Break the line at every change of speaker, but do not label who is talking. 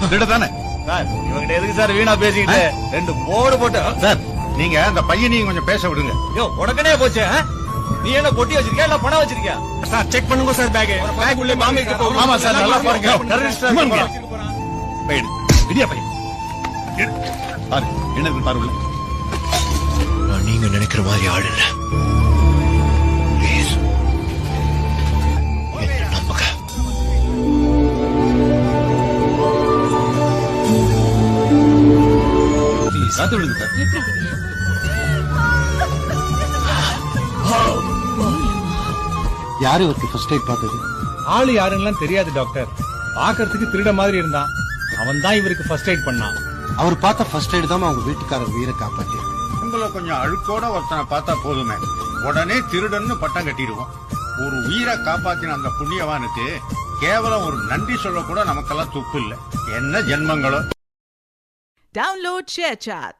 அவனும் திருட தானே
சார் இவங்கிட்ட எதுக்கு சார் வீணா பேசிக்கிட்டு ரெண்டு போடு போட்டு
சார் நீங்க அந்த பையனையும் கொஞ்சம் பேச விடுங்க.
யோ உடனே போச்சு நீ என்ன பொட்டி வச்சிருக்கியா இல்ல பணம் வச்சிருக்கியா
சார் செக் பண்ணுங்க சார் பேக் உள்ள பாம்பு இருக்கு போகுது.
ஆமா சார் நல்லா பாருங்க பையன் விடியா பையன் பாரு என்ன இருக்கு பாரு உள்ள.
நான் நீங்க நினைக்கிற மாதிரி ஆள் இல்ல. ப்ளீஸ் என்ன நம்புங்க.
காத்து விடுங்க சார்.
யாரு இவருக்கு ஃபர்ஸ்ட் எய்ட் பார்த்தது?
ஆளு யாருன்னு தெரியாது டாக்டர். பாக்குறதுக்கு திருட மாதிரி இருந்தான். அவன் தான் இவருக்கு ஃபர்ஸ்ட் எய்ட் பண்ணான்.
அவர் பார்த்த ஃபர்ஸ்ட் எய்ட் தான் அவங்க வீட்டுக்காரர் உயிரை காப்பாத்தி.
உங்களை கொஞ்சம் அழுக்கோட ஒருத்தனை பார்த்தா போதுமே உடனே திருடன்னு பட்டம் கட்டிடுவோம். ஒரு உயிரை காப்பாத்தின அந்த புண்ணியவானுக்கு கேவலம் ஒரு நன்றி சொல்ல கூட நமக்கெல்லாம் துப்பு இல்ல. என்ன ஜென்மங்களோ.
Download ShareChat.